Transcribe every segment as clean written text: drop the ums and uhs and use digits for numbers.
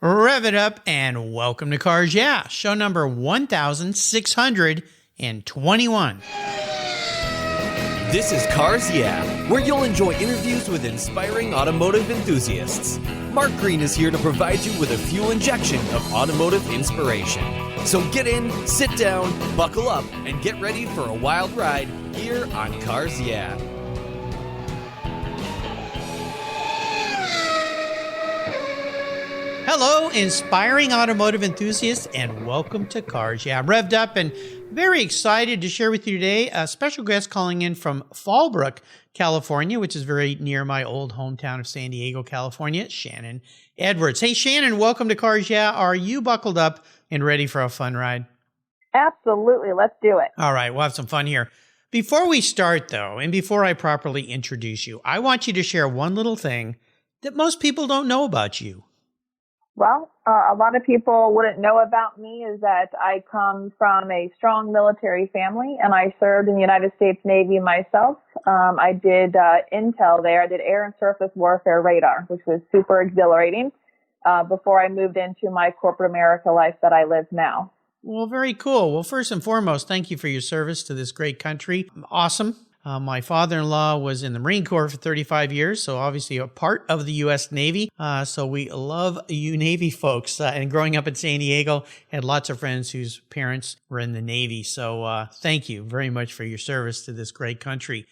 Rev it up and welcome to Cars Yeah, show number 1621. This is Cars Yeah, where you'll enjoy interviews with inspiring automotive enthusiasts. Mark Green is here to provide you with a fuel injection of automotive inspiration. So get in, sit down, buckle up, and get ready for a wild ride here on Cars Yeah. Hello, inspiring automotive enthusiasts, and welcome to Cars Yeah. Revved up and very excited to share with you today a special guest calling in from Fallbrook, California, which is very near my old hometown of San Diego, California, Shannon Edwards. Hey, Shannon, welcome to Cars Yeah. Are you buckled up and ready for a fun ride? Absolutely. Let's do it. All right, we'll have some fun here. Before we start, though, and before I properly introduce you, I want you to share one little thing that most people don't know about you. Well, a lot of people wouldn't know about me is that I come from a strong military family, and I served in the United States Navy myself. I did intel there. I did air and surface warfare radar, which was super exhilarating before I moved into my corporate America life that I live now. Well, very cool. Well, first and foremost, thank you for your service to this great country. Awesome. My father-in-law was in the Marine Corps for 35 years, so obviously a part of the U.S. Navy. So we love you Navy folks. And growing up in San Diego, had lots of friends whose parents were in the Navy. So thank you very much for your service to this great country.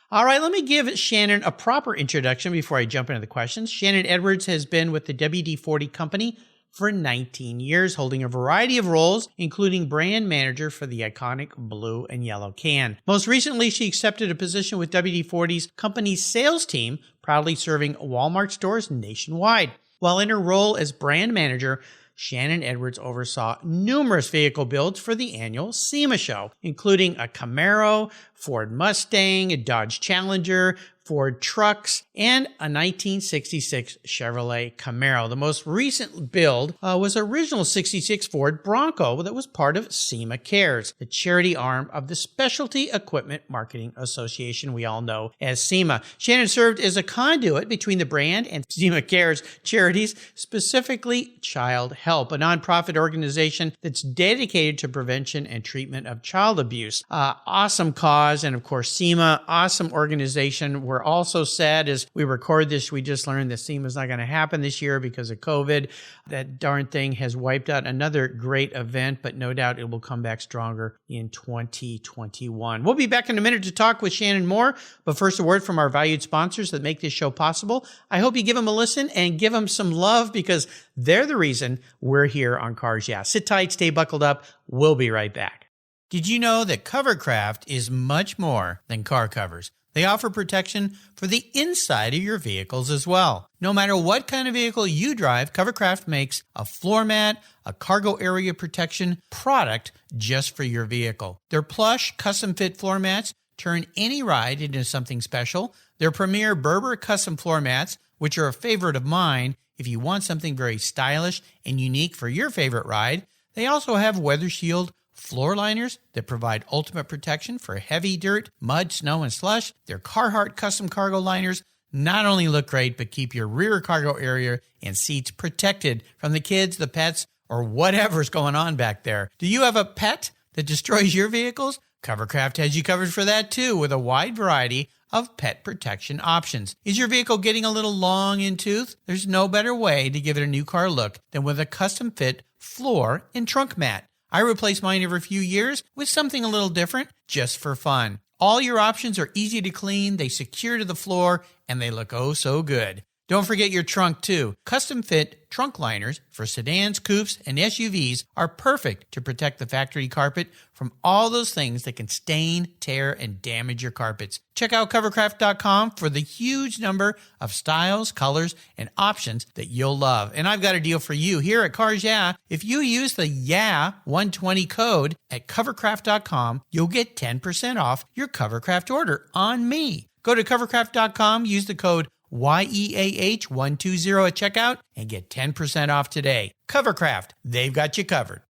All right, let me give Shannon a proper introduction before I jump into the questions. Shannon Edwards has been with the WD40 company for 19 years, holding a variety of roles, including brand manager for the iconic blue and yellow can. Most recently, she accepted a position with WD-40's company's sales team, proudly serving Walmart stores nationwide. While in her role as brand manager, Shannon Edwards oversaw numerous vehicle builds for the annual SEMA show, including a Camaro, Ford Mustang, a Dodge Challenger, Ford trucks, and a 1966 Chevrolet Camaro. The most recent build was an original 66 Ford Bronco that was part of SEMA Cares, the charity arm of the Specialty Equipment Marketing Association we all know as SEMA. Shannon served as a conduit between the brand and SEMA Cares charities, specifically Child Help, a nonprofit organization that's dedicated to prevention and treatment of child abuse. Awesome cause, and of course SEMA, awesome organization. We're also sad as we record this, we just learned that SEMA is not going to happen this year because of COVID. That darn thing has wiped out another great event, but no doubt it will come back stronger in 2021. We'll be back in a minute to talk with Shannon more, but first a word from our valued sponsors that make this show possible. I hope you give them a listen and give them some love because they're the reason we're here on Cars Yeah. Sit tight, stay buckled up. We'll be right back. Did you know that Covercraft is much more than car covers? They offer protection for the inside of your vehicles as well. No matter what kind of vehicle you drive, Covercraft makes a floor mat, a cargo area protection product just for your vehicle. Their plush, custom-fit floor mats turn any ride into something special. Their premier Berber custom floor mats, which are a favorite of mine if you want something very stylish and unique for your favorite ride. They also have Weather Shield floor liners that provide ultimate protection for heavy dirt, mud, snow, and slush. Their Carhartt custom cargo liners not only look great, but keep your rear cargo area and seats protected from the kids, the pets, or whatever's going on back there. Do you have a pet that destroys your vehicles? Covercraft has you covered for that too, with a wide variety of pet protection options. Is your vehicle getting a little long in tooth? There's no better way to give it a new car look than with a custom-fit floor and trunk mat. I replace mine every few years with something a little different just for fun. All your options are easy to clean, they secure to the floor, and they look oh so good. Don't forget your trunk too. Custom fit trunk liners for sedans, coupes, and SUVs are perfect to protect the factory carpet from all those things that can stain, tear, and damage your carpets. Check out covercraft.com for the huge number of styles, colors, and options that you'll love. And I've got a deal for you here at Cars Yeah. If you use the YEAH120 code at covercraft.com, you'll get 10% off your Covercraft order on me. Go to covercraft.com, use the code YEAH120 at checkout and get 10% off today. Covercraft, they've got you covered.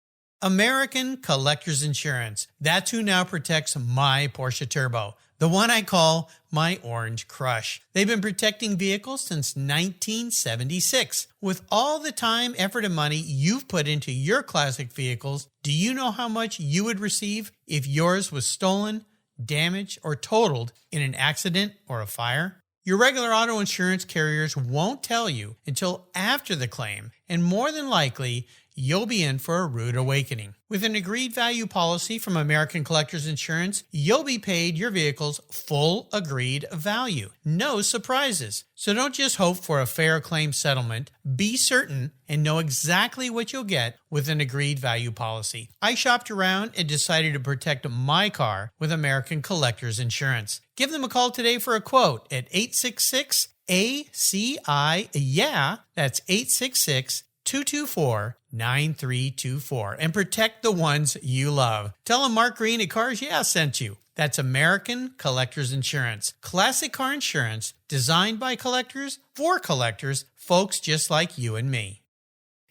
American Collectors Insurance. That's who now protects my Porsche Turbo. the one I call my Orange Crush. They've been protecting vehicles since 1976. With all the time, effort, and money you've put into your classic vehicles, do you know how much you would receive if yours was stolen, damaged, or totaled in an accident or a fire? Your regular auto insurance carriers won't tell you until after the claim, and more than likely, you'll be in for a rude awakening. With an agreed value policy from American Collectors Insurance, you'll be paid your vehicle's full agreed value. No surprises. So don't just hope for a fair claim settlement. Be certain and know exactly what you'll get with an agreed value policy. I shopped around and decided to protect my car with American Collectors Insurance. Give them a call today for a quote at 866-ACI-YEAH. That's 866-224-9324 and protect the ones you love. Tell them Mark Green at Cars Yeah sent you. That's American Collectors Insurance. Classic car insurance designed by collectors for collectors, folks just like you and me.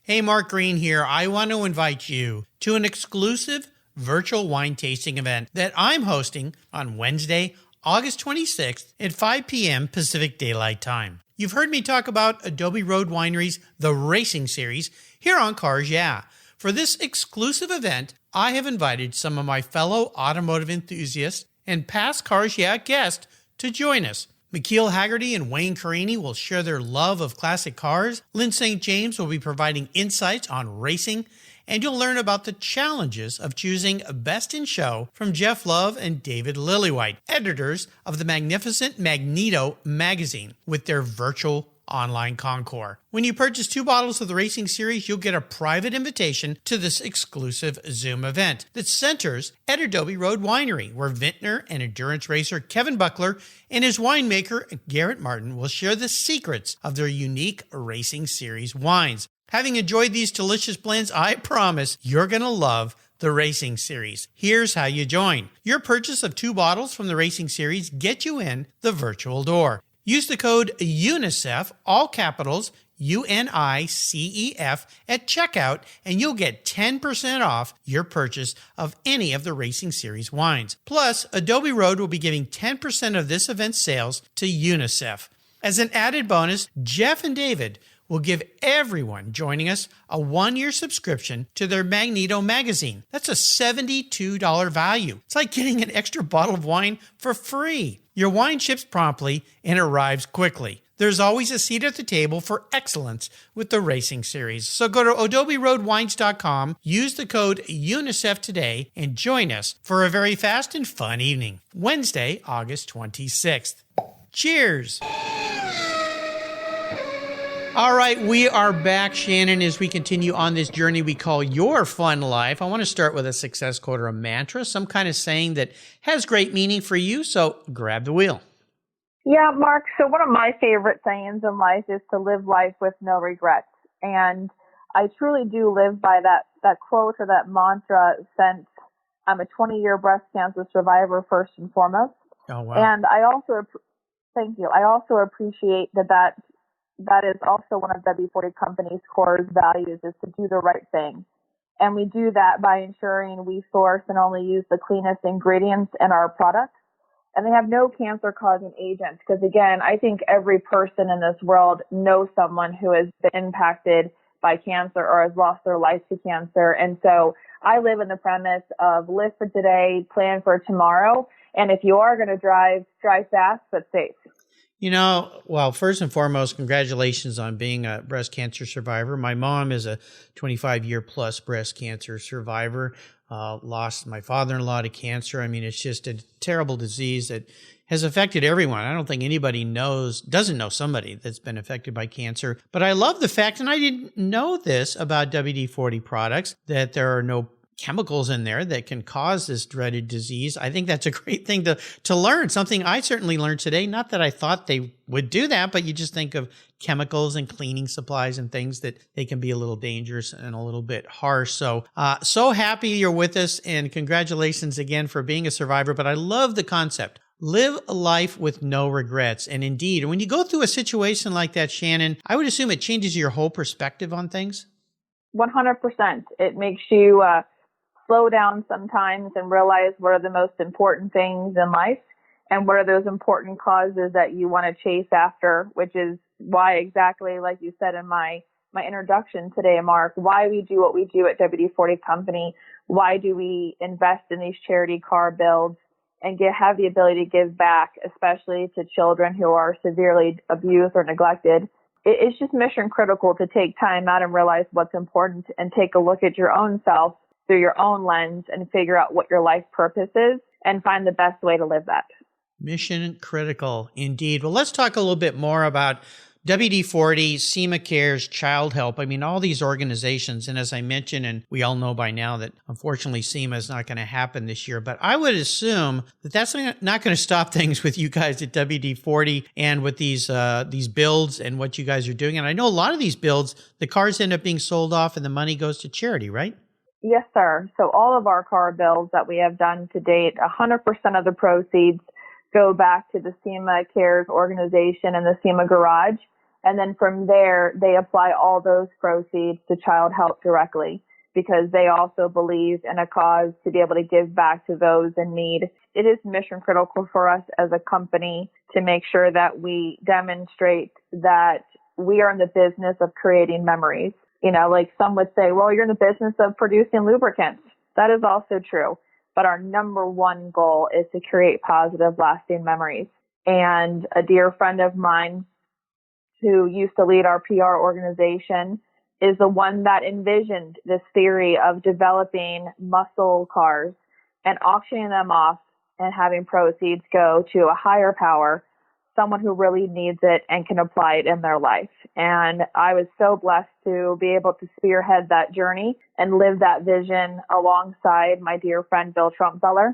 Hey, Mark Green here. I want to invite you to an exclusive virtual wine tasting event that I'm hosting on Wednesday, August 26th at 5 p.m. Pacific Daylight Time. You've heard me talk about Adobe Road Winery's The Racing Series here on Cars Yeah. For this exclusive event, I have invited some of my fellow automotive enthusiasts and past Cars Yeah guests to join us. McKeel Haggerty and Wayne Carini will share their love of classic cars. Lynn St. James will be providing insights on racing, and you'll learn about the challenges of choosing Best in Show from Jeff Love and David Lillywhite, editors of the magnificent Magneto magazine, with their virtual online concours. When you purchase 2 bottles of the Racing Series, you'll get a private invitation to this exclusive Zoom event that centers at Adobe Road Winery, where vintner and endurance racer Kevin Buckler and his winemaker Garrett Martin will share the secrets of their unique Racing Series wines. Having enjoyed these delicious blends, I promise you're going to love the Racing Series. Here's how you join. Your purchase of 2 bottles from the Racing Series gets you in the virtual door. Use the code UNICEF, all capitals, UNICEF, at checkout, and you'll get 10% off your purchase of any of the Racing Series wines. Plus, Adobe Road will be giving 10% of this event's sales to UNICEF. As an added bonus, Jeff and David will give everyone joining us a 1-year subscription to their Magneto magazine. That's a $72 value. It's like getting an extra bottle of wine for free. Your wine ships promptly and arrives quickly. There's always a seat at the table for excellence with the Racing Series. So go to adoberoadwines.com, use the code UNICEF today, and join us for a very fast and fun evening. Wednesday, August 26th. Cheers! All right, we are back, Shannon, as we continue on this journey we call Your Fun Life. I want to start with a success quote or a mantra, some kind of saying that has great meaning for you, so grab the wheel. Yeah, Mark, so one of my favorite sayings in life is to live life with no regrets. And I truly do live by that quote or that mantra since I'm a 20-year breast cancer survivor, first and foremost. Oh, wow. And I also, thank you, I also appreciate that is also one of WD40 Company's core values, is to do the right thing. And we do that by ensuring we source and only use the cleanest ingredients in our products. And they have no cancer-causing agents. Because again, I think every person in this world knows someone who has been impacted by cancer or has lost their life to cancer. And so I live in the premise of live for today, plan for tomorrow. And if you are going to drive fast, but safe. You know, well, first and foremost, congratulations on being a breast cancer survivor. My mom is a 25-year plus breast cancer survivor, lost my father-in-law to cancer. I mean, it's just a terrible disease that has affected everyone. I don't think anybody doesn't know somebody that's been affected by cancer. But I love the fact, and I didn't know this about WD-40 products, that there are no chemicals in there that can cause this dreaded disease. I think that's a great thing to learn, something I certainly learned today. Not that I thought they would do that, but you just think of chemicals and cleaning supplies and things that they can be a little dangerous and a little bit harsh. So, so happy you're with us, and congratulations again for being a survivor. But I love the concept. Live a life with no regrets. And indeed, when you go through a situation like that, Shannon, I would assume it changes your whole perspective on things. 100%. It makes you slow down sometimes and realize what are the most important things in life. and what are those important causes that you want to chase after, which is why exactly, like you said in my introduction today, Mark, why we do what we do at WD-40 Company. Why do we invest in these charity car builds and have the ability to give back, especially to children who are severely abused or neglected? It's just mission critical to take time out and realize what's important and take a look at your own self through your own lens and figure out what your life purpose is and find the best way to live that. Mission critical indeed. Well, let's talk a little bit more about WD-40, SEMA Cares, Child Help. I mean, all these organizations, and as I mentioned, and we all know by now that unfortunately SEMA is not going to happen this year, but I would assume that that's not going to stop things with you guys at WD-40 and with these builds and what you guys are doing. And I know a lot of these builds, the cars end up being sold off and the money goes to charity, right? Yes, sir. So all of our car builds that we have done to date, 100% of the proceeds go back to the SEMA Cares organization and the SEMA Garage. And then from there, they apply all those proceeds to Child Help directly because they also believe in a cause to be able to give back to those in need. It is mission critical for us as a company to make sure that we demonstrate that we are in the business of creating memories. You know, like some would say, well, you're in the business of producing lubricants. That is also true. But our number one goal is to create positive, lasting memories. And a dear friend of mine who used to lead our PR organization is the one that envisioned this theory of developing muscle cars and auctioning them off and having proceeds go to a higher power, someone who really needs it and can apply it in their life. And I was so blessed to be able to spearhead that journey and live that vision alongside my dear friend, Bill Trumpfeller.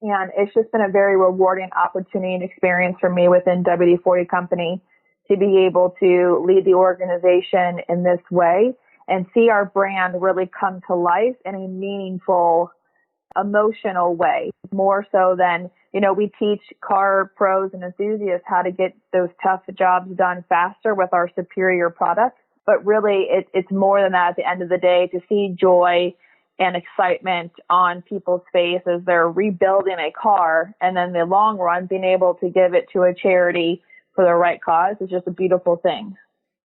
And it's just been a very rewarding opportunity and experience for me within WD-40 Company to be able to lead the organization in this way and see our brand really come to life in a meaningful, emotional way, more so than, you know, we teach car pros and enthusiasts how to get those tough jobs done faster with our superior products. But really, it's more than that at the end of the day to see joy and excitement on people's face as they're rebuilding a car, and then in the long run, being able to give it to a charity for the right cause is just a beautiful thing.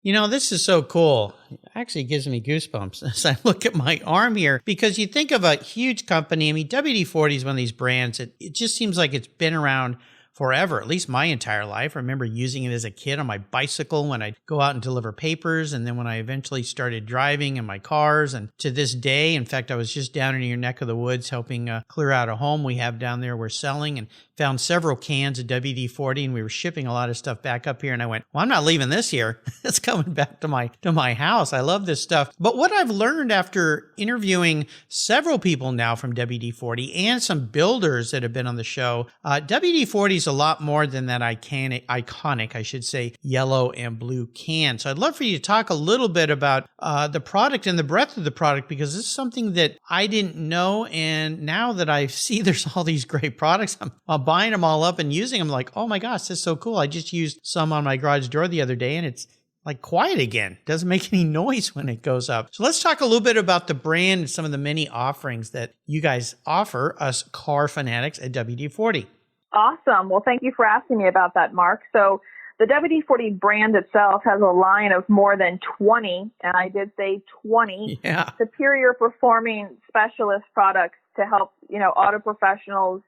You know, this is so cool. It actually gives me goosebumps as I look at my arm here, because you think of a huge company. I mean, WD-40 is one of these brands. It just seems like it's been around forever, at least my entire life. I remember using it as a kid on my bicycle when I'd go out and deliver papers. And then when I eventually started driving in my cars, and to this day, in fact, I was just down in your neck of the woods helping clear out a home we have down there we're selling, and found several cans of WD-40, and we were shipping a lot of stuff back up here. And I went, well, I'm not leaving this here. It's coming back to my house. I love this stuff. But what I've learned after interviewing several people now from WD-40 and some builders that have been on the show, WD-40 is a lot more than that iconic, I should say, yellow and blue can. So I'd love for you to talk a little bit about the product and the breadth of the product, because this is something that I didn't know. And now that I see there's all these great products, I'm buying them all up and using them, like, oh my gosh, this is so cool. I just used some on my garage door the other day and it's like quiet again. Doesn't make any noise when it goes up. So let's talk a little bit about the brand and some of the many offerings that you guys offer us car fanatics at WD-40. Awesome. Well, thank you for asking me about that, Mark. So the WD-40 brand itself has a line of more than 20, and I did say 20, superior performing specialist products to help, auto professionals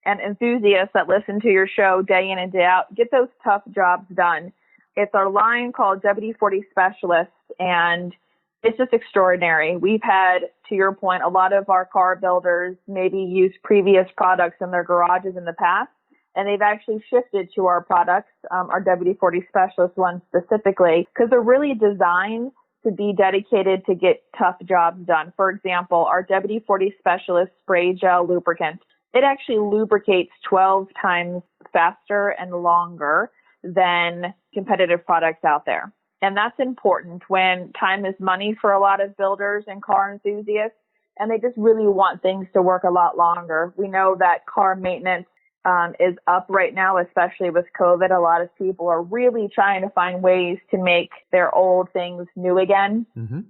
and enthusiasts that listen to your show day in and day out get those tough jobs done. It's our line called WD-40 Specialists, and it's just extraordinary. We've had, to your point, a lot of our car builders maybe use previous products in their garages in the past, and they've actually shifted to our products, our WD-40 Specialist ones specifically, because they're really designed to be dedicated to get tough jobs done. For example, our WD-40 Specialist Spray Gel Lubricant, it actually lubricates 12 times faster and longer than competitive products out there. And that's important when time is money for a lot of builders and car enthusiasts, and they just really want things to work a lot longer. We know that car maintenance is up right now, especially with COVID. A lot of people are really trying to find ways to make their old things new again. Mm-hmm.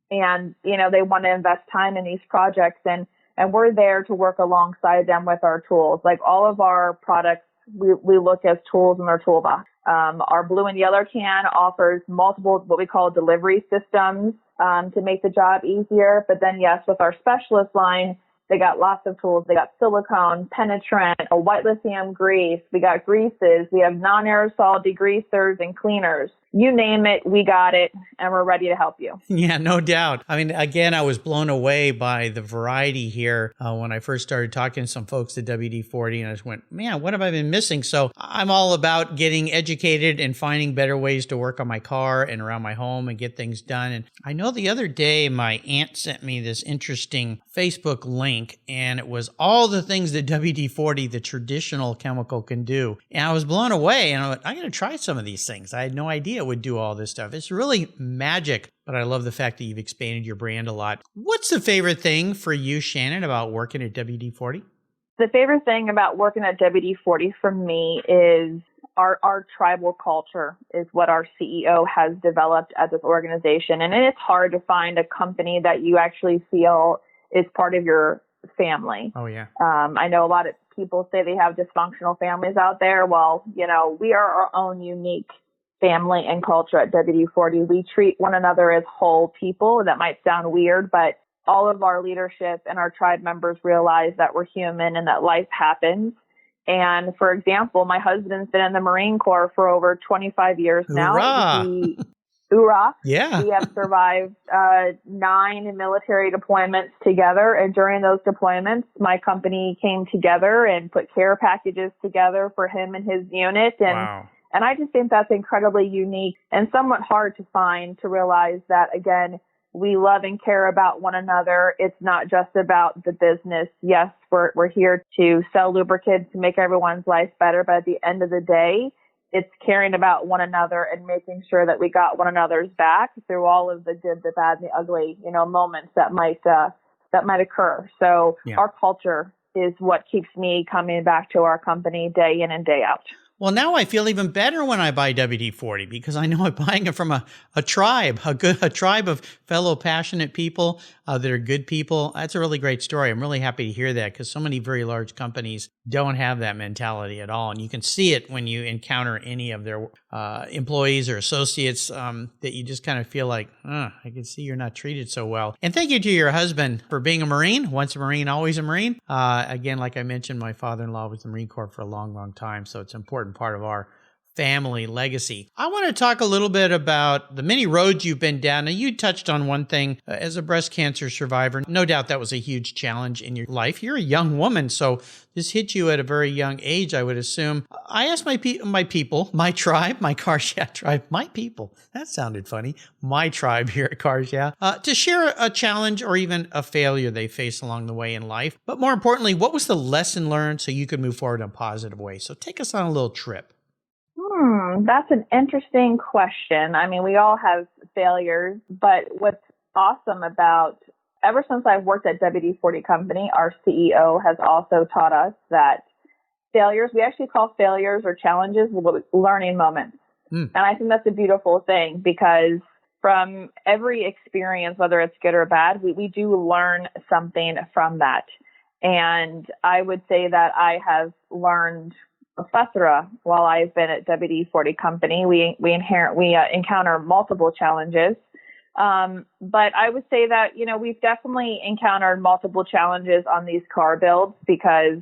And, they want to invest time in these projects. And and we're there to work alongside them with our tools. Like all of our products, we look as tools in their toolbox. Our blue and yellow can offers multiple what we call delivery systems to make the job easier. But then, yes, with our specialist line, they got lots of tools. They got silicone, penetrant, a white lithium grease. We got greases. We have non-aerosol degreasers and cleaners. You name it, we got it, and we're ready to help you. Yeah, no doubt. I mean, again, I was blown away by the variety here when I first started talking to some folks at WD40, and I just went, man, what have I been missing? So I'm all about getting educated and finding better ways to work on my car and around my home and get things done. And I know the other day my aunt sent me this interesting Facebook link, and it was all the things that WD40, the traditional chemical, can do. And I was blown away, and I went, I'm going to try some of these things. I had no idea it would do all this stuff. It's really magic, but I love the fact that you've expanded your brand a lot. What's the favorite thing for you, Shannon, about working at WD-40? The favorite thing about working at WD-40 for me is our tribal culture is what our CEO has developed at this organization. And it's hard to find a company that you actually feel is part of your family. Oh, yeah. I know a lot of people say they have dysfunctional families out there. Well, we are our own unique family and culture at WD-40. We treat one another as whole people. That might sound weird, but all of our leadership and our tribe members realize that we're human and that life happens. And for example, my husband's been in the Marine Corps for over 25 years now. Hoorah. Yeah. We have survived 9 military deployments together. And during those deployments, my company came together and put care packages together for him and his unit. And wow. And I just think that's incredibly unique and somewhat hard to find, to realize that, again, we love and care about one another. It's not just about the business. Yes, we're here to sell lubricants to make everyone's life better. But at the end of the day, it's caring about one another and making sure that we got one another's back through all of the good, the bad, and the ugly, moments that might occur. So yeah. Our culture is what keeps me coming back to our company day in and day out. Well, now I feel even better when I buy WD-40 because I know I'm buying it from a tribe, a tribe of fellow passionate people that are good people. That's a really great story. I'm really happy to hear that because so many very large companies don't have that mentality at all. And you can see it when you encounter any of their employees or associates that you just kind of feel like, I can see you're not treated so well. And thank you to your husband for being a Marine. Once a Marine, always a Marine. Again, like I mentioned, my father-in-law was in the Marine Corps for a long, long time. So it's an important part of our family legacy. I want to talk a little bit about the many roads you've been down. Now, you touched on one thing as a breast cancer survivor. No doubt that was a huge challenge in your life. You're a young woman, so this hit you at a very young age, I would assume. I asked my people, my tribe, my Cars Yeah tribe, my people, that sounded funny, my tribe here at Cars Yeah, to share a challenge or even a failure they faced along the way in life. But more importantly, what was the lesson learned so you could move forward in a positive way? So take us on a little trip. That's an interesting question. I mean, we all have failures, but what's awesome about, ever since I've worked at WD-40 Company, our CEO has also taught us that failures, we actually call failures or challenges learning moments. And I think that's a beautiful thing because from every experience, whether it's good or bad, we do learn something from that. And I would say that I have learned a plethora while I've been at WD-40 Company. We encounter multiple challenges. But I would say that, we've definitely encountered multiple challenges on these car builds because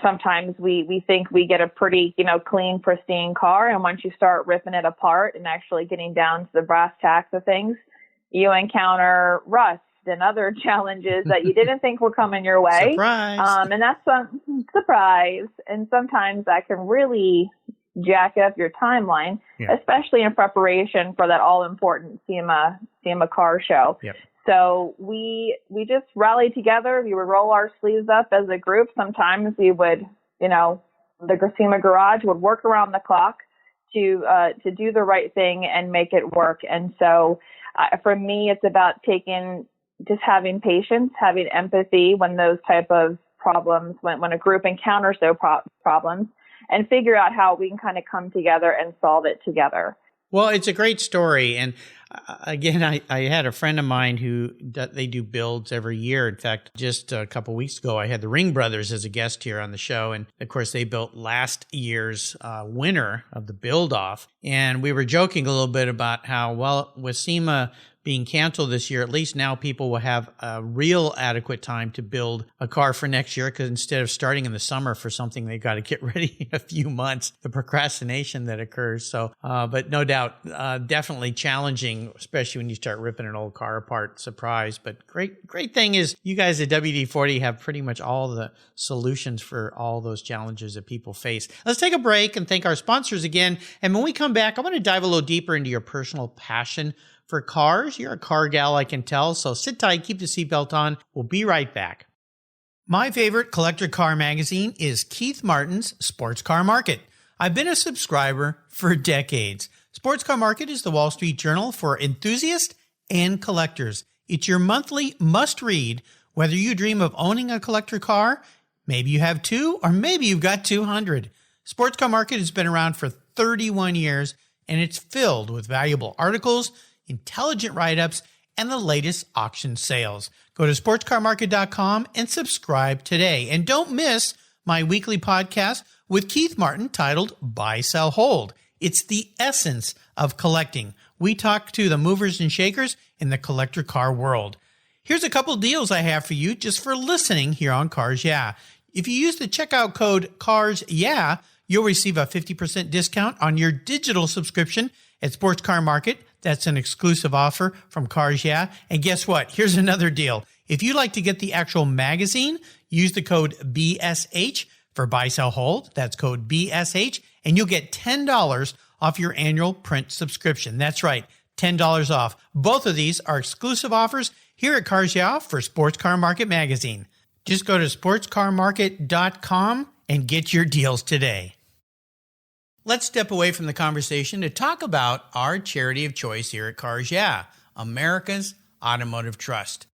sometimes we think we get a pretty, clean, pristine car. And once you start ripping it apart and actually getting down to the brass tacks of things, you encounter rust and other challenges that you didn't think were coming your way. Surprise. And that's some surprise. And sometimes that can really jack up your timeline, especially in preparation for that all-important SEMA car show. Yep. So we just rallied together. We would roll our sleeves up as a group. Sometimes we would, the SEMA garage would work around the clock to do the right thing and make it work. And so for me, it's about just having patience, having empathy when those type of problems, when a group encounters those problems, and figure out how we can kind of come together and solve it together. Well, it's a great story. And again, I had a friend of mine they do builds every year. In fact, just a couple weeks ago, I had the Ring Brothers as a guest here on the show. And of course, they built last year's winner of the build off. And we were joking a little bit about how, well, with SEMA being canceled this year, at least now people will have a real adequate time to build a car for next year, because instead of starting in the summer for something they got to get ready in a few months, the procrastination that occurs. So, but no doubt, definitely challenging, especially when you start ripping an old car apart. Surprise. But great thing is you guys at WD40 have pretty much all the solutions for all those challenges that people face. Let's take a break and thank our sponsors again. And when we come back, I want to dive a little deeper into your personal passion for cars. You're a car gal, I can tell. So sit tight, keep the seatbelt on. We'll be right back. My favorite collector car magazine is Keith Martin's Sports Car Market. I've been a subscriber for decades. Sports Car Market is the Wall Street Journal for enthusiasts and collectors. It's your monthly must-read, whether you dream of owning a collector car, maybe you have two, or maybe you've got 200. Sports Car Market has been around for 31 years, and it's filled with valuable articles, intelligent write-ups, and the latest auction sales. Go to sportscarmarket.com and subscribe today. And don't miss my weekly podcast with Keith Martin titled Buy, Sell, Hold. It's the essence of collecting. We talk to the movers and shakers in the collector car world. Here's a couple deals I have for you just for listening here on Cars Yeah. If you use the checkout code Cars Yeah, you'll receive a 50% discount on your digital subscription at Sports Car Market. That's an exclusive offer from Cars Yeah. And guess what? Here's another deal. If you'd like to get the actual magazine, use the code BSH for Buy, Sell, Hold. That's code BSH, and you'll get $10 off your annual print subscription. That's right, $10 off. Both of these are exclusive offers here at Cars Yeah for Sports Car Market magazine. Just go to sportscarmarket.com and get your deals today. Let's step away from the conversation to talk about our charity of choice here at Cars Yeah, America's Automotive Trust.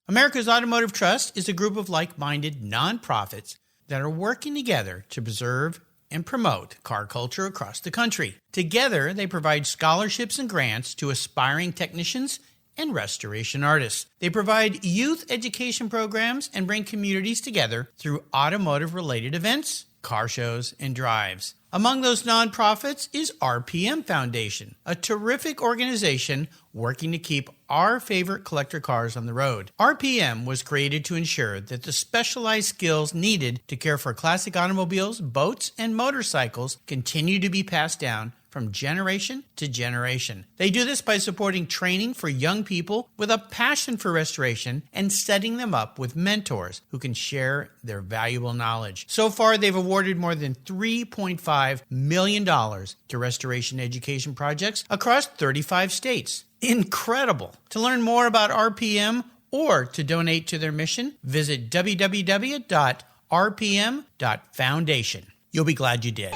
America's Automotive Trust is a group of like-minded nonprofits that are working together to preserve and promote car culture across the country. Together, they provide scholarships and grants to aspiring technicians and restoration artists. They provide youth education programs and bring communities together through automotive-related events, car shows, and drives. Among those nonprofits is RPM Foundation, a terrific organization working to keep our favorite collector cars on the road. RPM was created to ensure that the specialized skills needed to care for classic automobiles, boats, and motorcycles continue to be passed down from generation to generation. They do this by supporting training for young people with a passion for restoration and setting them up with mentors who can share their valuable knowledge. So far, they've awarded more than $3.5 million to restoration education projects across 35 states. Incredible! To learn more about RPM or to donate to their mission, visit www.rpm.foundation. You'll be glad you did.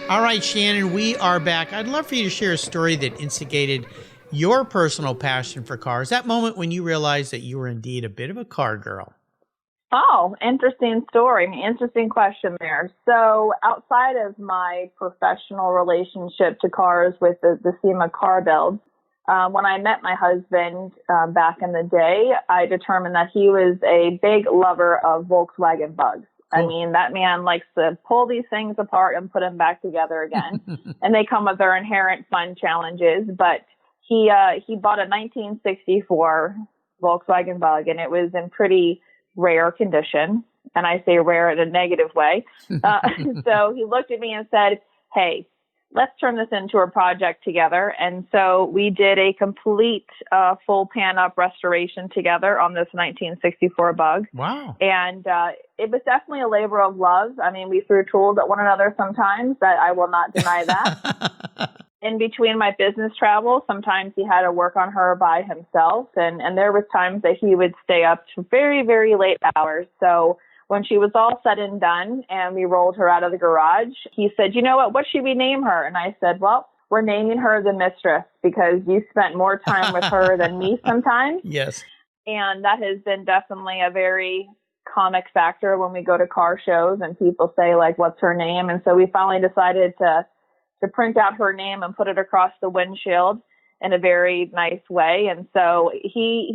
All right, Shannon, we are back. I'd love for you to share a story that instigated your personal passion for cars, that moment when you realized that you were indeed a bit of a car girl. Oh, interesting story. Interesting question there. So outside of my professional relationship to cars with the SEMA car builds, when I met my husband back in the day, I determined that he was a big lover of Volkswagen Bugs. I mean, that man likes to pull these things apart and put them back together again. And they come with their inherent fun challenges. But he bought a 1964 Volkswagen Bug, and it was in pretty rare condition. And I say rare in a negative way. So he looked at me and said, "Hey, let's turn this into a project together." And so we did a complete full pan-up restoration together on this 1964 Bug. Wow. And it was definitely a labor of love. I mean, we threw tools at one another sometimes. That I will not deny that. In between my business travel, sometimes he had to work on her by himself. And there was times that he would stay up to very, very late hours. So when she was all said and done and we rolled her out of the garage, he said, "You know what should we name her?" And I said, "Well, we're naming her the Mistress because you spent more time with her than me sometimes." Yes. And that has been definitely a very comic factor when we go to car shows and people say, like, "What's her name?" And so we finally decided to to print out her name and put it across the windshield in a very nice way. And so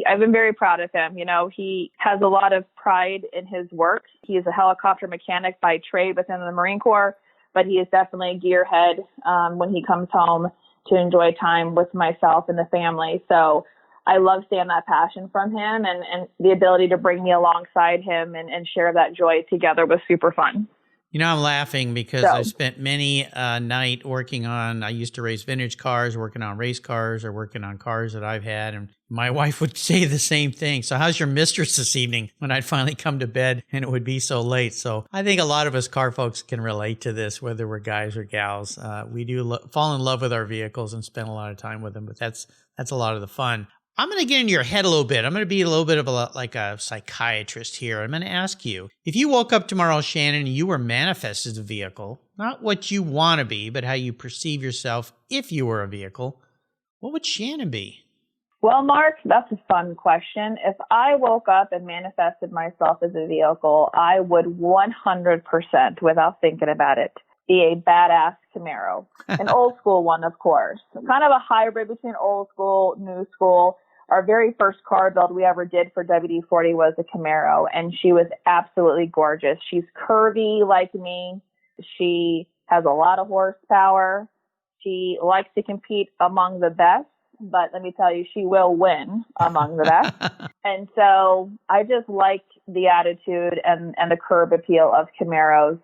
I've been very proud of him. He has a lot of pride in his work. He is a helicopter mechanic by trade within the Marine Corps, but he is definitely a gearhead when he comes home to enjoy time with myself and the family. So I love seeing that passion from him, and the ability to bring me alongside him and share that joy together was super fun. I'm laughing because I've spent many a night I used to race vintage cars, working on race cars or working on cars that I've had. And my wife would say the same thing. So how's your mistress this evening? When I'd finally come to bed and it would be so late. So I think a lot of us car folks can relate to this, whether we're guys or gals. We do fall in love with our vehicles and spend a lot of time with them, but that's a lot of the fun. I'm going to get into your head a little bit. I'm going to be a little bit of like a psychiatrist here. I'm going to ask you, if you woke up tomorrow, Shannon, and you were manifested as a vehicle, not what you want to be, but how you perceive yourself if you were a vehicle, what would Shannon be? Well, Mark, that's a fun question. If I woke up and manifested myself as a vehicle, I would 100%, without thinking about it, be a badass Camaro. An old school one, of course. Kind of a hybrid between old school, new school. Our very first car build we ever did for WD40 was a Camaro, and she was absolutely gorgeous. She's curvy like me. She has a lot of horsepower. She likes to compete among the best, but let me tell you, she will win among the best. And so I just like the attitude and the curb appeal of Camaros.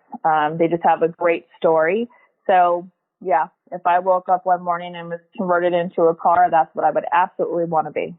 They just have a great story. So yeah, if I woke up one morning and was converted into a car, that's what I would absolutely want to be.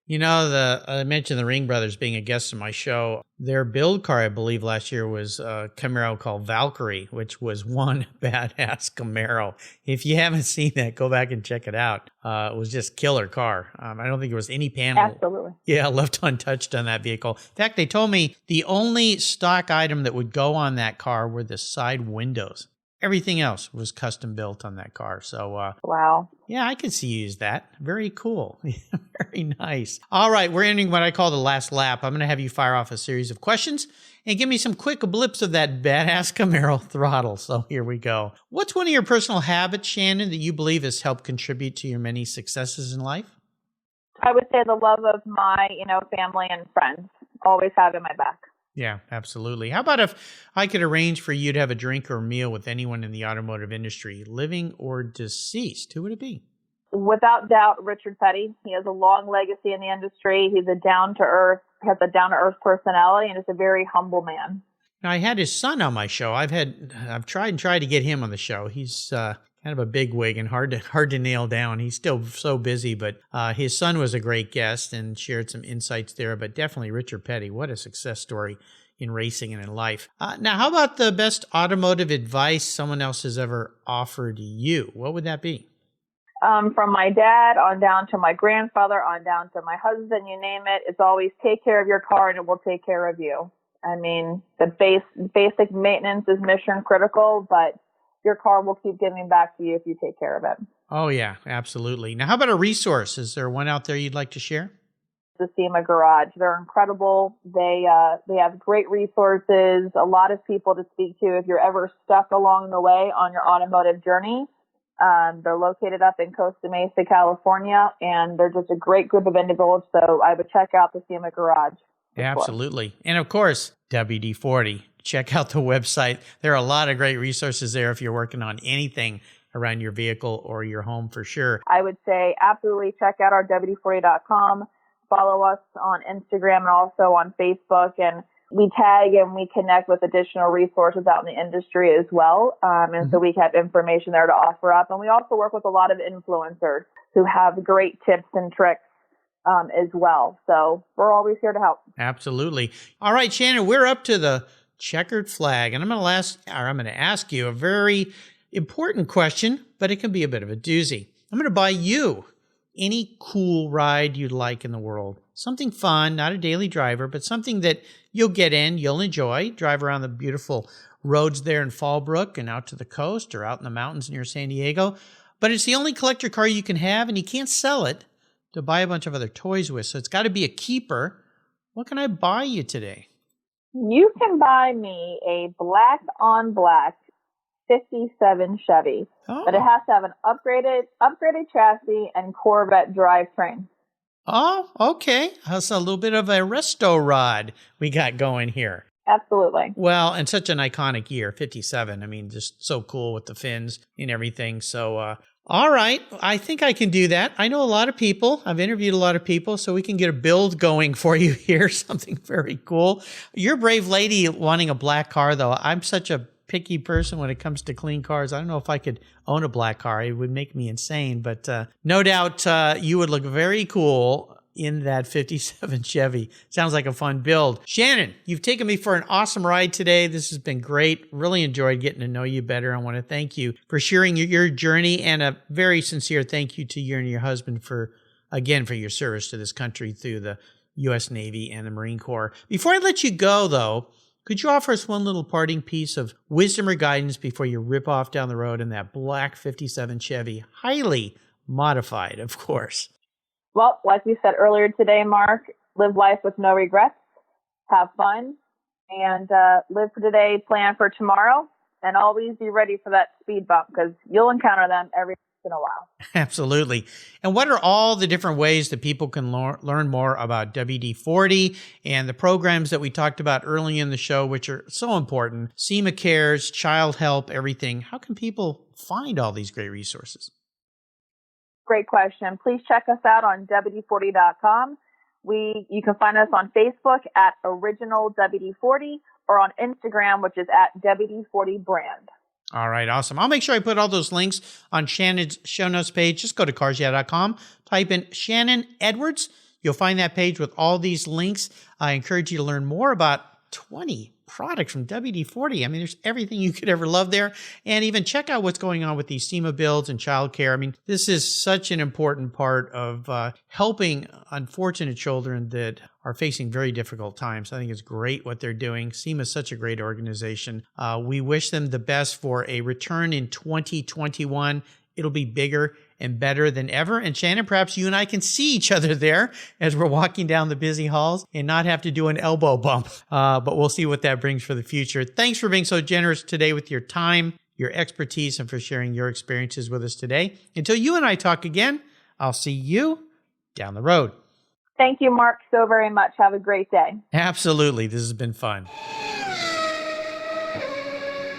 I mentioned the Ring brothers being a guest on my show. Their build car, I believe, last year was a Camaro called Valkyrie, which was one badass Camaro. If you haven't seen that, go back and check it out. It was just killer car. I don't think there was any panel. Absolutely. Yeah, left untouched on that vehicle. In fact, they told me the only stock item that would go on that car were the side windows. Everything else was custom built on that car. So, wow. Yeah, I could see you use that. Very cool. Very nice. All right, we're ending what I call the last lap. I'm going to have you fire off a series of questions and give me some quick blips of that badass Camaro throttle. So here we go. What's one of your personal habits, Shannon, that you believe has helped contribute to your many successes in life? I would say the love of my, family and friends. Always having my back. Yeah, absolutely. How about if I could arrange for you to have a drink or a meal with anyone in the automotive industry, living or deceased? Who would it be? Without doubt, Richard Petty. He has a long legacy in the industry. He's has a down-to-earth personality, and is a very humble man. Now, I had his son on my show. I've tried to get him on the show. He's kind of a big wig and hard to nail down. He's still so busy, but his son was a great guest and shared some insights there. But definitely Richard Petty, what a success story in racing and in life. Now, how about the best automotive advice someone else has ever offered you? What would that be? From my dad on down to my grandfather, on down to my husband, you name it. It's always take care of your car and it will take care of you. I mean, the basic maintenance is mission critical, but your car will keep giving back to you if you take care of it. Oh, yeah, absolutely. Now, how about a resource? Is there one out there you'd like to share? The SEMA Garage. They're incredible. They have great resources, a lot of people to speak to if you're ever stuck along the way on your automotive journey. They're located up in Costa Mesa, California, and they're just a great group of individuals. So I would check out the SEMA Garage. Absolutely. And of course, WD40. Check out the website. There are a lot of great resources there if you're working on anything around your vehicle or your home for sure. I would say absolutely check out our WD40.com. Follow us on Instagram and also on Facebook. And we tag and we connect with additional resources out in the industry as well. So we have information there to offer up. And we also work with a lot of influencers who have great tips and tricks as well. So we're always here to help. Absolutely. All right, Shannon, we're up to the checkered flag, and I'm going to ask you a very important question, but it can be a bit of a doozy. I'm going to buy you any cool ride you'd like in the world. Something fun, not a daily driver, but something that you'll get in, you'll enjoy, drive around the beautiful roads there in Fallbrook and out to the coast or out in the mountains near San Diego. But it's the only collector car you can have, and you can't sell it to buy a bunch of other toys with. So it's got to be a keeper. What can I buy you today? You can buy me a black on black 57 Chevy. Oh. But it has to have an upgraded chassis and Corvette drivetrain. Oh, okay. That's a little bit of a resto rod we got going here. Absolutely. Well, and such an iconic year, 57. I mean, just so cool with the fins and everything. So, all right. I think I can do that. I know a lot of people. I've interviewed a lot of people, so we can get a build going for you here. Something very cool. You're a brave lady wanting a black car, though. I'm such a picky person when it comes to clean cars. I don't know if I could own a black car. It would make me insane, but no doubt you would look very cool in that 57 Chevy. Sounds like a fun build. Shannon, you've taken me for an awesome ride today. This has been great. Really enjoyed getting to know you better. I want to thank you for sharing your journey, and a very sincere thank you to you and your husband for your service to this country through the U.S. Navy and the Marine Corps. Before I let you go, though, could you offer us one little parting piece of wisdom or guidance before you rip off down the road in that black 57 Chevy, highly modified, of course? Well, like we said earlier today, Mark, live life with no regrets, have fun, and live for today, plan for tomorrow, and always be ready for that speed bump, because you'll encounter them every once in a while. Absolutely. And what are all the different ways that people can learn more about WD40 and the programs that we talked about early in the show, which are so important? SEMA Cares, Child Help, everything. How can people find all these great resources? Great question. Please check us out on WD40.com. You can find us on Facebook at Original WD40 or on Instagram, which is at WD40 Brand. All right, awesome. I'll make sure I put all those links on Shannon's show notes page. Just go to carsyeah.com, type in Shannon Edwards. You'll find that page with all these links. I encourage you to learn more about 20 products from WD-40. I mean, there's everything you could ever love there. And even check out what's going on with these SEMA builds and childcare. I mean, this is such an important part of helping unfortunate children that are facing very difficult times. I think it's great what they're doing. SEMA is such a great organization. We wish them the best for a return in 2021. It'll be bigger and better than ever. And Shannon, perhaps you and I can see each other there as we're walking down the busy halls and not have to do an elbow bump. But we'll see what that brings for the future. Thanks for being so generous today with your time, your expertise, and for sharing your experiences with us today. Until you and I talk again, I'll see you down the road. Thank you, Mark, so very much. Have a great day. Absolutely. This has been fun.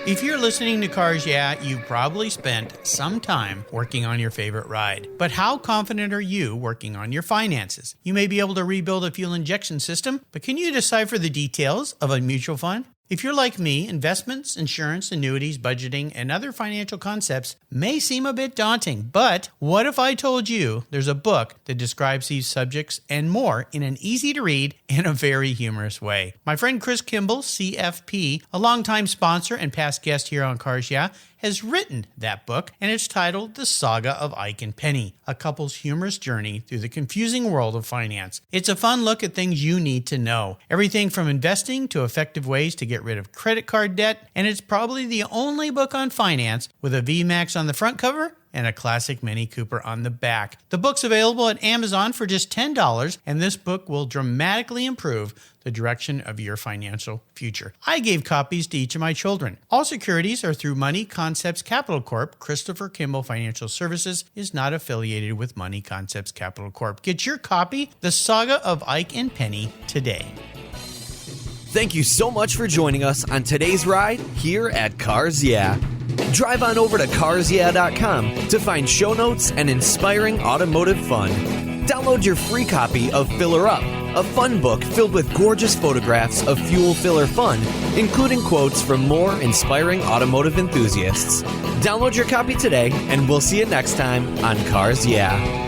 If you're listening to Cars Yeah, you've probably spent some time working on your favorite ride. But how confident are you working on your finances? You may be able to rebuild a fuel injection system, but can you decipher the details of a mutual fund? If you're like me, investments, insurance, annuities, budgeting, and other financial concepts may seem a bit daunting, but what if I told you there's a book that describes these subjects and more in an easy-to-read and a very humorous way? My friend Chris Kimball, CFP, a longtime sponsor and past guest here on Cars Yeah, has written that book, and it's titled The Saga of Ike and Penny, a couple's humorous journey through the confusing world of finance. It's a fun look at things you need to know, everything from investing to effective ways to get rid of credit card debt, and it's probably the only book on finance with a VMAX on the front cover and a classic Mini Cooper on the back. The book's available at Amazon for just $10, and this book will dramatically improve the direction of your financial future. I gave copies to each of my children. All securities are through Money Concepts Capital Corp. Christopher Kimball Financial Services is not affiliated with Money Concepts Capital Corp. Get your copy, The Saga of Ike and Penny, today. Thank you so much for joining us on today's ride here at Cars Yeah. Drive on over to carsyeah.com to find show notes and inspiring automotive fun. Download your free copy of Filler Up, a fun book filled with gorgeous photographs of fuel filler fun, including quotes from more inspiring automotive enthusiasts. Download your copy today, and we'll see you next time on Cars Yeah.